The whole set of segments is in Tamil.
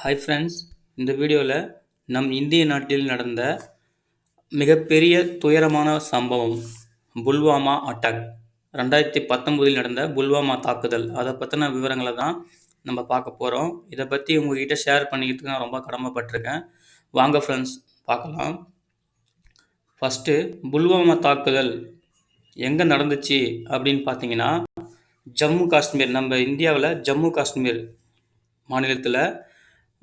ஹாய் ஃப்ரெண்ட்ஸ், இந்த வீடியோவில் நம் இந்திய நாட்டில் நடந்த மிகப்பெரிய துயரமான சம்பவம் புல்வாமா அட்டாக். 2019 நடந்த புல்வாமா தாக்குதல், அதை பற்றின விவரங்களை தான் நம்ம பார்க்க போகிறோம். இதை பற்றி உங்ககிட்ட ஷேர் பண்ணிக்கிறதுக்கு நான் ரொம்ப கடமைப்பட்டிருக்கேன். வாங்க ஃப்ரெண்ட்ஸ் பார்க்கலாம். ஃபஸ்ட்டு புல்வாமா தாக்குதல் எங்கே நடந்துச்சு அப்படின்னு பார்த்தீங்கன்னா, ஜம்மு காஷ்மீர், நம்ம இந்தியாவில் ஜம்மு காஷ்மீர் மாநிலத்தில்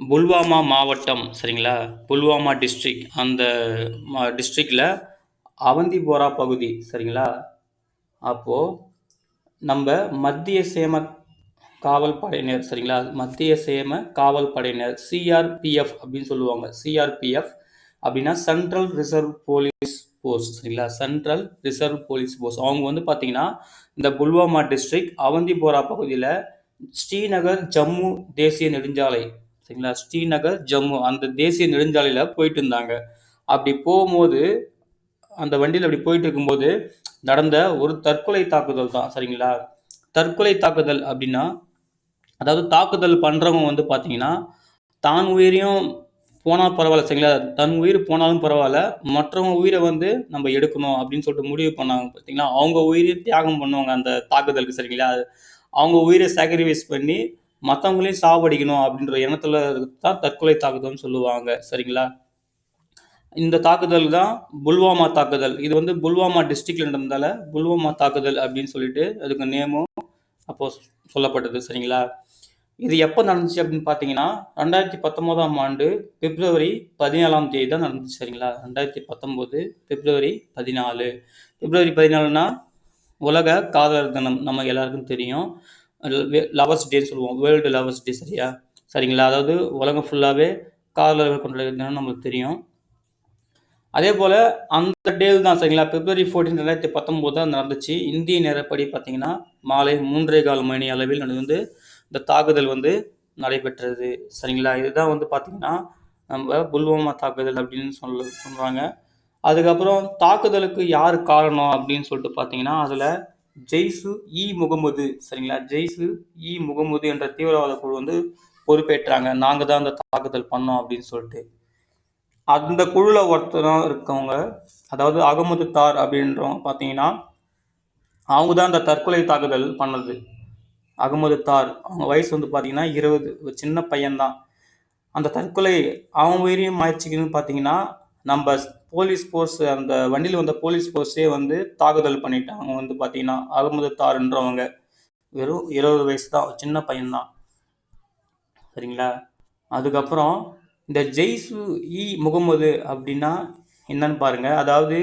புல்வாமா மாவட்டம், சரிங்களா, புல்வாமா டிஸ்ட்ரிக்ட், அந்த டிஸ்ட்ரிக்டில் அவந்திபோரா பகுதி, சரிங்களா. அப்போது நம்ம மத்திய சேம காவல் படையினர், சரிங்களா, மத்திய சேம காவல் படையினர், சிஆர்பிஎஃப் அப்படின்னு சொல்லுவாங்க. சிஆர்பிஎஃப் அப்படின்னா சென்ட்ரல் ரிசர்வ் போலீஸ் போர்ஸ், சரிங்களா, சென்ட்ரல் ரிசர்வ் போலீஸ் போர்ஸ். அவங்க வந்து பார்த்தீங்கன்னா இந்த புல்வாமா டிஸ்ட்ரிக்ட் அவந்திபோரா பகுதியில் ஸ்ரீநகர் ஜம்மு தேசிய நெடுஞ்சாலை, சரிங்களா, ஸ்ரீநகர் ஜம்மு அந்த தேசிய நெடுஞ்சாலையில் போயிட்டு இருந்தாங்க. அப்படி போகும்போது அந்த வண்டியில் அப்படி போயிட்டு இருக்கும்போது நடந்த ஒரு தற்கொலை தாக்குதல் தான், சரிங்களா. தற்கொலை தாக்குதல் அப்படின்னா, அதாவது தாக்குதல் பண்ணுறவங்க வந்து பார்த்தீங்கன்னா தான் உயிரையும் போனால் பரவாயில்ல, சரிங்களா, தன் உயிர் போனாலும் பரவாயில்ல, மற்றவங்க உயிரை வந்து நம்ம எடுக்கணும் அப்படின்னு சொல்லிட்டு முடிவு பண்ணாங்க. பார்த்தீங்களா, அவங்க உயிரை தியாகம் பண்ணுவாங்க அந்த தாக்குதலுக்கு, சரிங்களா. அவங்க உயிரை சாக்ரிஃபைஸ் பண்ணி மற்றவங்களையும் சாவடிக்கணும் அப்படின்ற எண்ணத்தில் தான் தற்கொலை தாக்குதல்னு சொல்லுவாங்க, சரிங்களா. இந்த தாக்குதல் தான் புல்வாமா தாக்குதல். இது வந்து புல்வாமா டிஸ்ட்ரிக்ட்ல நடந்ததால புல்வாமா தாக்குதல் அப்படின்னு சொல்லிட்டு அதுக்கு நேமும் அப்போ சொல்லப்பட்டது, சரிங்களா. இது எப்போ நடந்துச்சு அப்படின்னு பார்த்தீங்கன்னா 2019 ஆண்டு பிப்ரவரி 14 தான் நடந்துச்சு, சரிங்களா. 2019 பிப்ரவரி 14. பிப்ரவரி 14னா உலக காதலர் தினம், நம்ம எல்லாருக்கும் தெரியும். லவர்ஸ் டேன்னு சொல்லுவோம், வேர்ல்டு லவர்ஸ் டே, சரிங்களா. அதாவது உலகம் ஃபுல்லாகவே காதலர்கள் கொண்டாடுற தினம் நம்மளுக்கு தெரியும். அதே போல் அந்த டேல் தான், சரிங்களா, பிப்ரவரி 14, 2019 தான் நடந்துச்சு. இந்திய நேரப்படி பார்த்தீங்கன்னா மாலை 3:15 மணி அளவில் வந்து இந்த தாக்குதல் வந்து நடைபெற்றது, சரிங்களா. இதுதான் வந்து பார்த்தீங்கன்னா நம்ம புல்வாமா தாக்குதல் அப்படின்னு சொல்கிறாங்க. அதுக்கப்புறம் தாக்குதலுக்கு யார் காரணம் அப்படின்னு சொல்லிட்டு பார்த்தீங்கன்னா அதில் ஜெய்ஷ்-இ முகமது, சரிங்களா, ஜெய்ஷ்-இ முகமது என்ற தீவிரவாத குழு வந்து பொறுப்பேற்றாங்க. நாங்கள் தான் அந்த தாக்குதல் பண்ணோம் அப்படின்னு சொல்லிட்டு. அந்த குழுவில் ஒருத்தராக இருக்கவங்க, அதாவது அகமது தார் அப்படின்றவங்க பார்த்தீங்கன்னா அவங்க தான் அந்த தற்கொலை தாக்குதல் பண்ணது. அகமது தார், அவங்க வயசு வந்து பார்த்தீங்கன்னா 20, சின்ன பையன்தான். அந்த தற்கொலை அவங்க உயிரையும் மாய்ச்சிக்கணும்னு பார்த்தீங்கன்னா நம்ம போலீஸ் ஃபோர்ஸ், அந்த வண்டியில் வந்த போலீஸ் ஃபோர்ஸே வந்து தாக்குதல் பண்ணிட்டாங்க. வந்து பார்த்தீங்கன்னா அகமது தார்ன்றவங்க வெறும் 20 வயசு தான், சின்ன பையன்தான், சரிங்களா. அதுக்கப்புறம் இந்த ஜெய்ஷ்-இ முகமது அப்படின்னா என்னன்னு பாருங்கள். அதாவது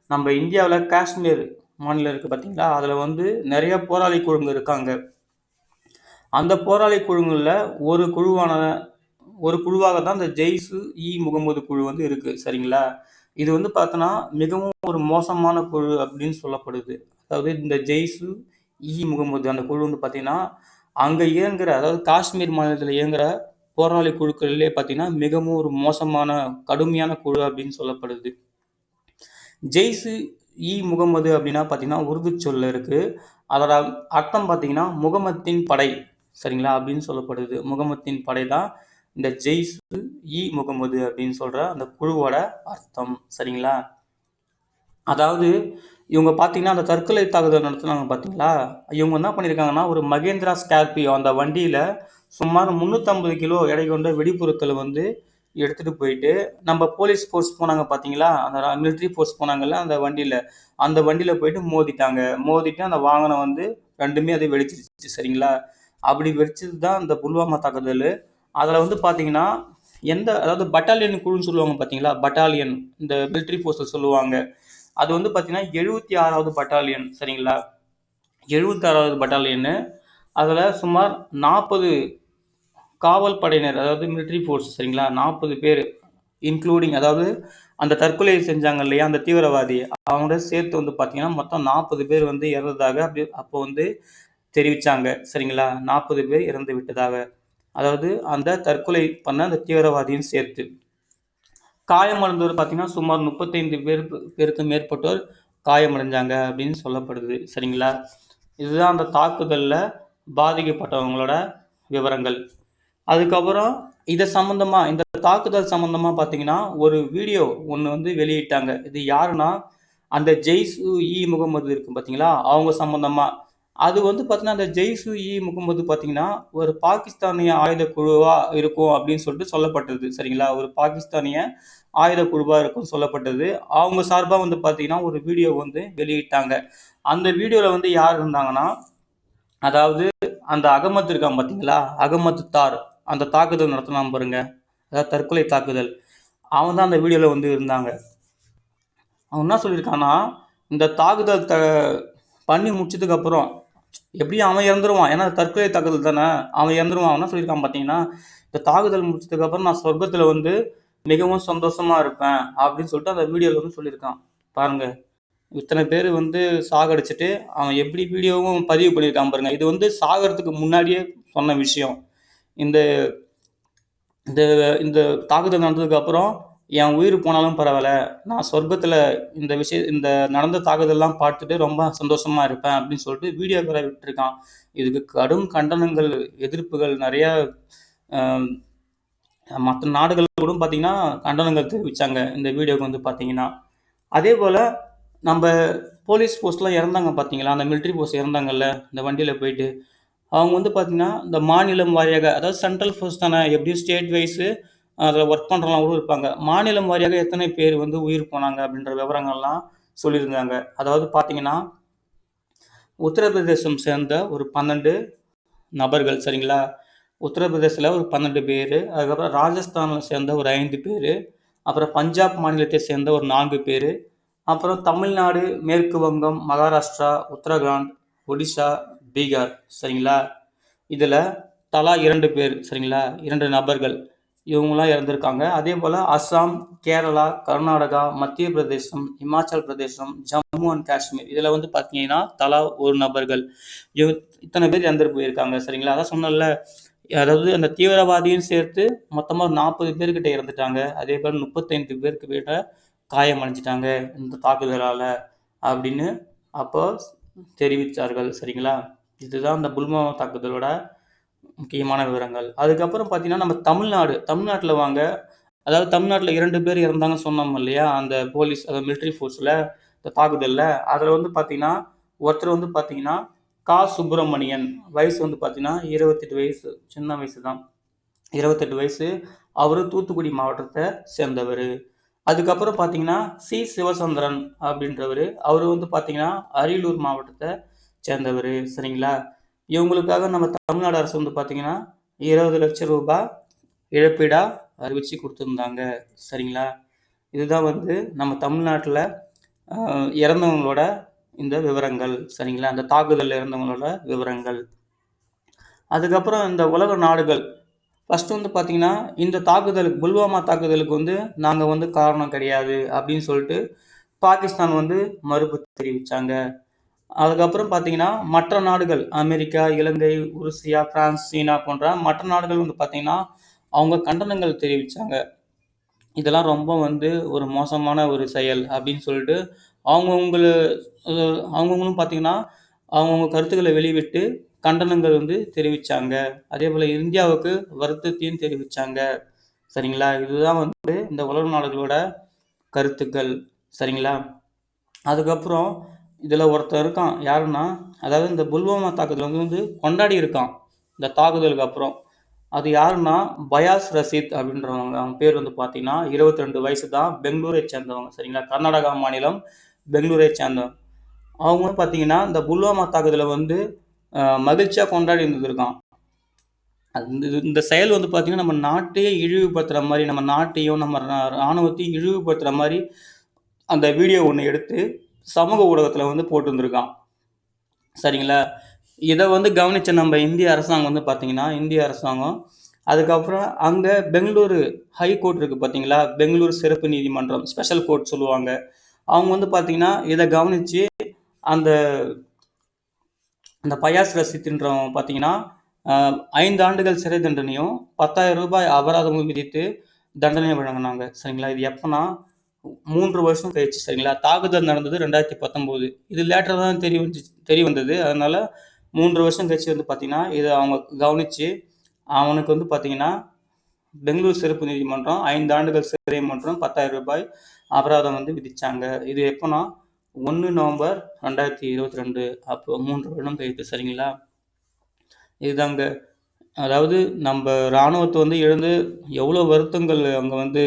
நம்ம இந்தியாவில் காஷ்மீர் மாநிலம் இருக்குது பார்த்தீங்களா, அதில் வந்து நிறைய போராளி குழுங்க இருக்காங்க. அந்த போராளி குழுங்களில் ஒரு குழுவாக தான் இந்த ஜெய்ஷ்-இ முகமது குழு வந்து இருக்குது, சரிங்களா. இது வந்து பார்த்தோன்னா மிகவும் ஒரு மோசமான குழு அப்படின்னு சொல்லப்படுது. அதாவது இந்த ஜெய்ஷ்-இ முகமது அந்த குழு வந்து பார்த்தீங்கன்னா அங்கே இயங்குகிற, அதாவது காஷ்மீர் மாநிலத்தில் இயங்குகிற போராளி குழுக்களிலே பார்த்தீங்கன்னா மிகவும் ஒரு மோசமான கடுமையான குழு அப்படின்னு சொல்லப்படுது. ஜெய்ஷ்-இ முகமது அப்படின்னா பார்த்தீங்கன்னா உருது சொல்ல இருக்குது. அதோட அர்த்தம் பார்த்தீங்கன்னா முகமத்தின் படை, சரிங்களா, அப்படின்னு சொல்லப்படுது. முகமத்தின் படை தான் இந்த ஜெய்ஷ்-இ முகமது அப்படின்னு சொல்கிற அந்த குழுவோட அர்த்தம், சரிங்களா. அதாவது இவங்க பார்த்தீங்கன்னா அந்த தற்கொலை தாக்குதல் நடத்துனாங்க பார்த்தீங்களா, இவங்க என்ன பண்ணியிருக்காங்கன்னா ஒரு மகேந்திரா ஸ்கார்பியோ அந்த வண்டியில் சுமார் 350 கிலோ எடை கொண்ட வெடிப்பொருட்களை வந்து எடுத்துகிட்டு போயிட்டு நம்ம போலீஸ் ஃபோர்ஸ் போனாங்க பார்த்தீங்களா, அந்த மிலிட்ரி ஃபோர்ஸ் போனாங்கல்ல அந்த வண்டியில் போயிட்டு மோதிட்டு அந்த வாகனம் வந்து ரெண்டுமே அது வெடிச்சிருச்சு, சரிங்களா. அப்படி வெடிச்சது தான் இந்த புல்வாமா தாக்குதல். அதில் வந்து பார்த்தீங்கன்னா அதாவது பட்டாலியன் குழுன்னு சொல்லுவாங்க பார்த்தீங்களா, பட்டாலியன் இந்த மிலிட்ரி ஃபோர்ஸை சொல்லுவாங்க. அது வந்து பார்த்தீங்கன்னா 76வது பட்டாலியன், சரிங்களா, 76வது பட்டாலியனு. அதில் சுமார் 40 காவல் படையினர், அதாவது மிலிட்ரி ஃபோர்ஸ், சரிங்களா, 40 பேர் இன்க்ளூடிங், அதாவது அந்த தற்கொலை செஞ்சாங்க இல்லையா அந்த தீவிரவாதி, அவங்களோட சேர்த்து வந்து பார்த்தீங்கன்னா மொத்தம் 40 பேர் வந்து இறந்ததாக அப்போ வந்து தெரிவித்தாங்க, சரிங்களா. 40 பேர் இறந்து விட்டதாக, அதாவது அந்த தற்கொலை பண்ண அந்த தீவிரவாதியும் சேர்த்து. காயமடைந்தவர் பார்த்தீங்கன்னா சுமார் 35 பேருக்கு மேற்பட்டோர் காயமடைஞ்சாங்க அப்படின்னு சொல்லப்படுது, சரிங்களா. இதுதான் அந்த தாக்குதலில் பாதிக்கப்பட்டவங்களோட விவரங்கள். அதுக்கப்புறம் இந்த தாக்குதல் சம்மந்தமாக பார்த்தீங்கன்னா ஒரு வீடியோ ஒன்று வந்து வெளியிட்டாங்க. இது யாருன்னா அந்த ஜெய்ஷ்-இ முகமது இருக்கு பார்த்தீங்களா, அவங்க சம்மந்தமாக. அது வந்து பார்த்தீங்கன்னா அந்த ஜெய்ஷ்-இ முகமது பார்த்தீங்கன்னா ஒரு பாகிஸ்தானிய ஆயுத குழுவாக இருக்கும் அப்படின்னு சொல்லிட்டு சொல்லப்பட்டது. சரிங்களா, ஒரு பாகிஸ்தானிய ஆயுத குழுவாக இருக்கும் சொல்லப்பட்டது. அவங்க சார்பாக வந்து பார்த்தீங்கன்னா ஒரு வீடியோ வந்து வெளியிட்டாங்க. அந்த வீடியோவில் வந்து யார் இருந்தாங்கன்னா, அதாவது அந்த அகமது இருக்கான் பார்த்தீங்களா, அகமது தார், அந்த தாக்குதல் நடத்தினான் பாருங்க, அதாவது தற்கொலை தாக்குதல், அவன் தான் அந்த வீடியோவில் வந்து இருந்தாங்க. அவன் என்ன சொல்லியிருக்கான்னா, இந்த தாக்குதல் பண்ணி முடிச்சதுக்கப்புறம் எப்படியும் அவன் இறந்துருவான், ஏன்னா தற்கொலை தாக்குதல் தானே, அவன் இறந்துருவான். அவன் என்ன சொல்லியிருக்கான் பார்த்தீங்கன்னா, இந்த தாக்குதல் முடிச்சதுக்கப்புறம் நான் சொர்க்கத்தில் வந்து மிகவும் சந்தோஷமாக இருப்பேன் அப்படின்னு சொல்லிட்டு அந்த வீடியோவில் வந்து சொல்லியிருக்கான். பாருங்க, இத்தனை பேர் வந்து சாகடிச்சிட்டு அவன் எப்படி வீடியோவும் பதிவு பண்ணியிருக்கான் பாருங்க. இது வந்து சாகிறதுக்கு முன்னாடியே சொன்ன விஷயம். இந்த இந்த இந்த தாக்குதல் நடந்ததுக்கப்புறம் என் உயிர் போனாலும் பரவாயில்ல, நான் சொர்க்கத்தில் இந்த நடந்த தாக்குதல்லாம் பார்த்துட்டு ரொம்ப சந்தோஷமாக இருப்பேன் அப்படின்னு சொல்லிட்டு வீடியோ வேற விட்டுருக்கான். இதுக்கு கடும் கண்டனங்கள், எதிர்ப்புகள் நிறையா மற்ற நாடுகள் கூட பார்த்தீங்கன்னா கண்டனங்கள் தெரிவித்தாங்க இந்த வீடியோவுக்கு வந்து பார்த்தீங்கன்னா. அதே போல் நம்ம போலீஸ் போஸ்ட்லாம் இறந்தாங்க பார்த்தீங்களா, அந்த மிலிட்ரி போஸ்ட் இறந்தாங்கல்ல இந்த வண்டியில் போயிட்டு, அவங்க வந்து பார்த்தீங்கன்னா இந்த மாநிலம் வாரியாக, அதாவது சென்ட்ரல் ஃபோர்ஸ் தானே, எப்படியும் ஸ்டேட் வைஸு அதில் ஒர்க் பண்ணுறவங்க கூட இருப்பாங்க. மாநிலம் வாரியாக எத்தனை பேர் வந்து உயிர் போனாங்க அப்படின்ற விவரங்கள்லாம் சொல்லியிருந்தாங்க. அதாவது பார்த்தீங்கன்னா உத்தரப்பிரதேசம் சேர்ந்த ஒரு 12 நபர்கள். சரிங்களா, உத்தரப்பிரதேசில் ஒரு 12 பேர், அதுக்கப்புறம் ராஜஸ்தானில் சேர்ந்த ஒரு 5 பேர், அப்புறம் பஞ்சாப் மாநிலத்தை சேர்ந்த ஒரு 4 பேர், அப்புறம் தமிழ்நாடு, மேற்கு வங்கம், மகாராஷ்டிரா, உத்தரகாண்ட், ஒடிஷா, பீகார். சரிங்களா, இதில் தலா 2 பேர். சரிங்களா, 2 நபர்கள் இவங்களாம் இறந்துருக்காங்க. அதே போல் அஸ்ஸாம், கேரளா, கர்நாடகா, மத்திய பிரதேசம், இமாச்சல் பிரதேசம், ஜம்மு அண்ட் காஷ்மீர், இதில் வந்து பார்த்தீங்கன்னா தலா ஒரு நபர்கள். இத்தனை பேர் இறந்துட்டு போயிருக்காங்க. சரிங்களா, அதான் சொன்னல, அதாவது அந்த தீவிரவாதியும் சேர்த்து மொத்தமாக 40 பேர்கிட்ட இறந்துட்டாங்க. அதே போல் 35 பேருக்கு கிட்ட காயம் அடைஞ்சிட்டாங்க இந்த தாக்குதலால் அப்படின்னு அப்போ தெரிவித்தார்கள். சரிங்களா, இதுதான் இந்த புல்வாமா தாக்குதலோட முக்கியமான விவரங்கள். அதுக்கப்புறம் பார்த்தீங்கன்னா நம்ம தமிழ்நாட்டில் வாங்க, அதாவது தமிழ்நாட்டில் 2 பேர் இறந்தாங்கன்னு சொன்னோம் இல்லையா, அந்த போலீஸ், அதாவது மிலிட்ரி ஃபோர்ஸில் இந்த தாக்குதலில். அதில் வந்து பார்த்தீங்கன்னா ஒருத்தர் வந்து பார்த்தீங்கன்னா சுப்பிரமணியன், வயசு வந்து பார்த்தீங்கன்னா 28 வயசு, சின்ன வயசு தான், 28 வயசு. அவர் தூத்துக்குடி மாவட்டத்தை சேர்ந்தவர். அதுக்கப்புறம் பார்த்தீங்கன்னா சிவசந்திரன் அப்படின்றவர், அவர் வந்து பார்த்தீங்கன்னா அரியலூர் மாவட்டத்தை சேர்ந்தவர். சரிங்களா, இவங்களுக்காக நம்ம தமிழ்நாடு அரசு வந்து பார்த்தீங்கன்னா 20 லட்சம் ரூபாய் இழப்பீடாக அறிவித்து கொடுத்துருந்தாங்க. சரிங்களா, இதுதான் வந்து நம்ம தமிழ்நாட்டில் இறந்தவங்களோட இந்த விவரங்கள். சரிங்களா, அந்த தாக்குதலில் இறந்தவங்களோட விவரங்கள். அதுக்கப்புறம் இந்த உலக நாடுகள் ஃபஸ்ட்டு வந்து பார்த்திங்கன்னா இந்த தாக்குதலுக்கு, புல்வாமா தாக்குதலுக்கு வந்து நாங்கள் வந்து காரணம் கிடையாது அப்படின்னு சொல்லிட்டு பாகிஸ்தான் வந்து மறுப்பு தெரிவித்தாங்க. அதுக்கப்புறம் பார்த்தீங்கன்னா மற்ற நாடுகள், அமெரிக்கா, இலங்கை, உருசியா, பிரான்ஸ், சீனா போன்ற மற்ற நாடுகள் வந்து பார்த்திங்கன்னா அவங்க கண்டனங்கள் தெரிவித்தாங்க. இதெல்லாம் ரொம்ப வந்து ஒரு மோசமான ஒரு செயல் அப்படின்னு சொல்லிட்டு அவங்கவுங்களும் பார்த்திங்கன்னா அவங்கவுங்க கருத்துக்களை வெளிவிட்டு கண்டனங்கள் வந்து தெரிவித்தாங்க. அதே போல் இந்தியாவுக்கு வருத்தத்தையும் தெரிவித்தாங்க. சரிங்களா, இதுதான் வந்து இந்த உலக நாடுகளோட கருத்துக்கள். சரிங்களா, அதுக்கப்புறம் இதில் ஒருத்தர் இருக்கான், யாருன்னா, அதாவது இந்த புல்வாமா தாக்குதல் வந்து கொண்டாடி இருக்கான் இந்த தாக்குதலுக்கு அப்புறம். அது யாருன்னா பயாஸ் ரஷீத் அப்படின்றவங்க. அவங்க பேர் வந்து பார்த்தீங்கன்னா 22 வயசு தான், பெங்களூரை சேர்ந்தவங்க. சரிங்களா, கர்நாடகா மாநிலம் பெங்களூரை சேர்ந்தவங்க. அவங்க வந்து பார்த்தீங்கன்னா இந்த புல்வாமா தாக்குதலை வந்து மகிழ்ச்சியாக கொண்டாடி இருந்திருக்கான். இந்த செயல் வந்து பார்த்தீங்கன்னா நம்ம நாட்டையே இழிவுபடுத்துகிற மாதிரி, நம்ம நாட்டையும் நம்ம இராணுவத்தையும் இழிவுபடுத்துகிற மாதிரி அந்த வீடியோ ஒன்று எடுத்து சமூக ஊடகத்தில் வந்து போட்டுருந்துருக்கான். சரிங்களா, இதை வந்து கவனித்த நம்ம இந்திய அரசாங்கம் வந்து பார்த்திங்கன்னா, இந்திய அரசாங்கம் அதுக்கப்புறம் அங்கே பெங்களூரு ஹை கோர்ட் இருக்குது பார்த்தீங்களா, பெங்களூரு சிறப்பு நீதிமன்றம், ஸ்பெஷல் கோர்ட் சொல்லுவாங்க, அவங்க வந்து பார்த்திங்கன்னா இதை கவனித்து அந்த பயாஸ் ரஷீத்ன்றவங்க பார்த்தீங்கன்னா 5 ஆண்டுகள் சிறை தண்டனையும் 10,000 ரூபாய் அபராதமும் விதித்து தண்டனை வழங்கினாங்க. சரிங்களா, இது எப்போனா 3 வருஷம் கழிச்சு. சரிங்களா, தாக்குதல் நடந்தது 2019, இது லேட்டராக தான் தெரிய வந்தது. அதனால் 3 வருஷம் கழிச்சு வந்து பார்த்திங்கன்னா இதை அவங்க கவனித்து அவனுக்கு வந்து பார்த்திங்கன்னா பெங்களூர் சிறப்பு நீதிமன்றம் 5 ஆண்டுகள் சிறை மற்றும் 10,000 ரூபாய் அபராதம் வந்து விதிச்சாங்க. இது எப்போனா 1 நவம்பர் 2022, அப்போ 3 வருடம் கழித்து. சரிங்களா? இதுதாங்க. அதாவது நம்ம இராணுவத்தை வந்து இழந்து எவ்வளோ வருத்தங்கள் அங்கே வந்து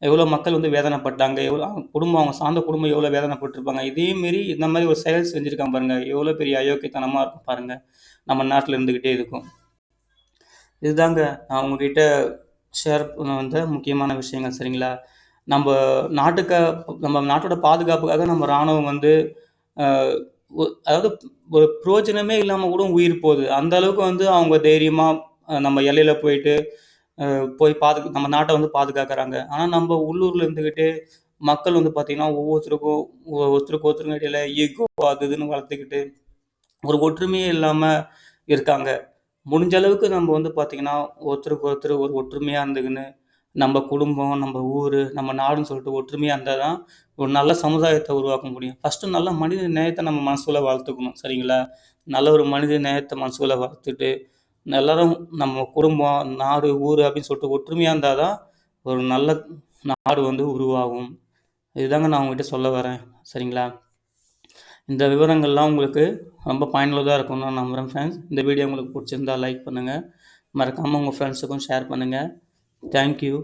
எவ்வளோ மக்கள் வந்து வேதனைப்பட்டாங்க, எவ்வளோ குடும்பம், அவங்க சார்ந்த குடும்பம் எவ்வளோ வேதனைப்பட்டிருப்பாங்க. இதே மாரி இந்த மாதிரி ஒரு செயல் செஞ்சுருக்காங்க பாருங்கள், எவ்வளோ பெரிய அயோக்கியத்தனமாக இருக்கும் பாருங்கள் நம்ம நாட்டில் இருந்துக்கிட்டே இருக்கும். இதுதாங்க நான் உங்ககிட்ட ஷேர் பண்ண வந்த முக்கியமான விஷயங்கள். சரிங்களா? நம்ம நாட்டோட பாதுகாப்புக்காக நம்ம இராணுவம் வந்து அதாவது ஒரு பிரயோஜனமே இல்லாமல் கூட உயிர் போகுது. அந்த அளவுக்கு வந்து அவங்க தைரியமாக நம்ம எல்லையில் போயிட்டு போய் நம்ம நாட்டை வந்து பாதுகாக்கிறாங்க. ஆனால் நம்ம உள்ளூரில் இருந்துக்கிட்டு மக்கள் வந்து பார்த்திங்கன்னா ஒருத்தருக்கு ஒருத்தருக்கு இடையில ஈகோ அது இதுன்னு வளர்த்துக்கிட்டு ஒரு ஒற்றுமையே இல்லாமல் இருக்காங்க. முடிஞ்ச அளவுக்கு நம்ம வந்து பார்த்திங்கன்னா ஒருத்தருக்கு ஒருத்தர் ஒரு ஒற்றுமையாக இருந்துக்கின்னு நம்ம குடும்பம், நம்ம ஊர், நம்ம நாடுன்னு சொல்லிட்டு ஒற்றுமையாக இருந்தால் தான் ஒரு நல்ல சமுதாயத்தை உருவாக்க முடியும். ஃபஸ்ட்டு நல்ல மனித நேயத்தை நம்ம மனசுக்குள்ள வளர்த்துக்கணும். சரிங்களா? நல்ல ஒரு மனித நேயத்தை மனசுக்குள்ள வளர்த்துட்டு எல்லோரும் நம்ம குடும்பம், நாடு, ஊர் அப்படின்னு சொல்லிட்டு ஒற்றுமையாக இருந்தால் தான் ஒரு நல்ல நாடு வந்து உருவாகும். இதுதாங்க நான் உங்கள்கிட்ட சொல்ல வரேன். சரிங்களா? இந்த விவரங்கள்லாம் உங்களுக்கு ரொம்ப பயனுள்ளதாக இருக்கும்னு நான் நம்புகிறேன் ஃப்ரெண்ட்ஸ். இந்த வீடியோ உங்களுக்கு பிடிச்சிருந்தா லைக் பண்ணுங்கள். மறக்காமல் உங்கள் ஃப்ரெண்ட்ஸுக்கும் ஷேர் பண்ணுங்கள். தேங்க்யூ.